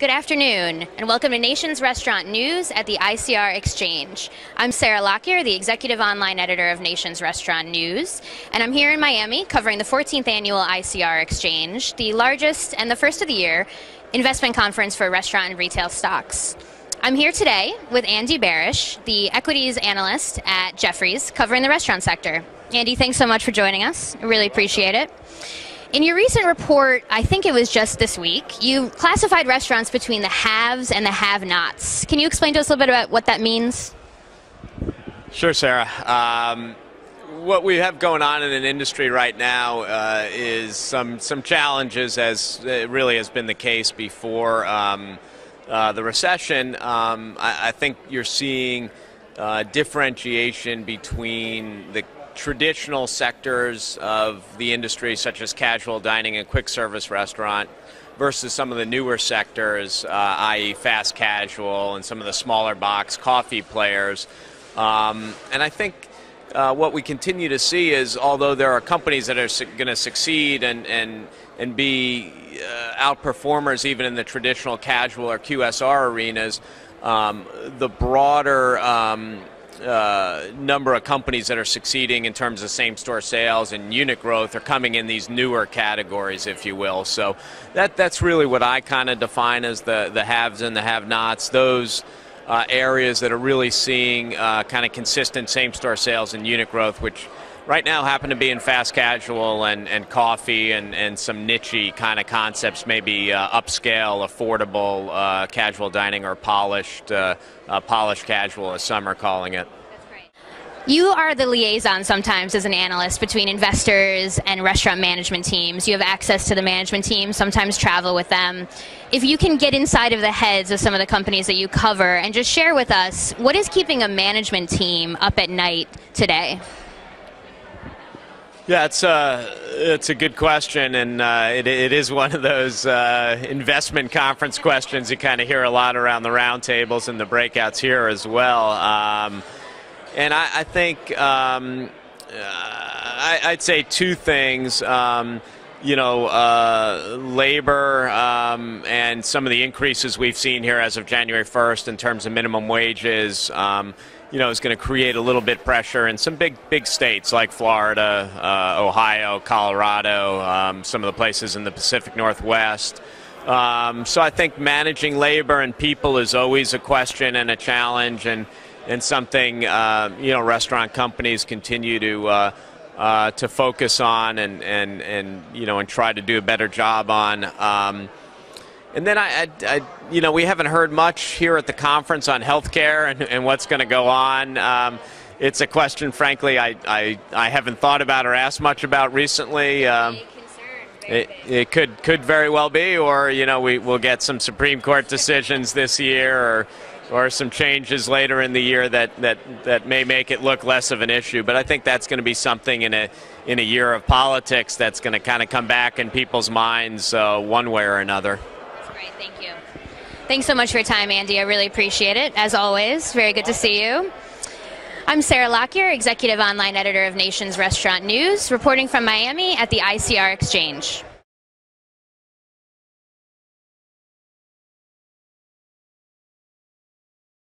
Good afternoon, and welcome to Nation's Restaurant News at the ICR Xchange. I'm Sarah Lockyer, the Executive Online Editor of Nation's Restaurant News, and I'm here in Miami covering the 14th Annual ICR Xchange, the largest and the first of the year investment conference for restaurant and retail stocks. I'm here today with Andy Barish, the Equities Analyst at Jeffries, covering the restaurant sector. Andy, thanks so much for joining us. I really appreciate it. In your recent report, I think it was just this week, you classified restaurants between the haves and the have-nots. Can you explain to us a little bit about what that means? Sure, Sarah. What we have going on in an industry right now is some challenges, as it really has been the case before the recession. I think you're seeing differentiation between the traditional sectors of the industry, such as casual dining and quick service restaurant, versus some of the newer sectors, i.e. fast casual and some of the smaller box coffee players. And I think what we continue to see is, although there are companies that are going to succeed and be outperformers even in the traditional casual or QSR arenas, the broader number of companies that are succeeding in terms of same-store sales and unit growth are coming in these newer categories, if you will. So that's really what I kind of define as the haves and the have-nots, those areas that are really seeing kind of consistent same-store sales and unit growth, which right now happen to be in fast casual and coffee and some niche-y kind of concepts, maybe upscale, affordable, casual dining, or polished casual, as some are calling it. That's great. You are the liaison sometimes as an analyst between investors and restaurant management teams. You have access to the management team, sometimes travel with them. If you can get inside of the heads of some of the companies that you cover and just share with us, what is keeping a management team up at night today? Yeah, it's a good question, and it is one of those investment conference questions you kind of hear a lot around the roundtables and the breakouts here as well. And I think I'd say two things. Labor and some of the increases we've seen here as of January 1st in terms of minimum wages, is going to create a little bit pressure in some big states like Florida, Ohio, Colorado, some of the places in the Pacific Northwest. So I think managing labor and people is always a question and a challenge, and something restaurant companies continue to focus on and try to do a better job on. And then we haven't heard much here at the conference on healthcare and what's going to go on. It's a question, frankly, I haven't thought about or asked much about recently. It could very well be, or we'll get some Supreme Court decisions this year, or some changes later in the year that may make it look less of an issue. But I think that's going to be something in a year of politics that's going to kind of come back in people's minds one way or another. Great, thank you. Thanks so much for your time, Andy. I really appreciate it. As always, very good to see you. I'm Sarah Lockyer, Executive Online Editor of Nation's Restaurant News, reporting from Miami at the ICR Xchange.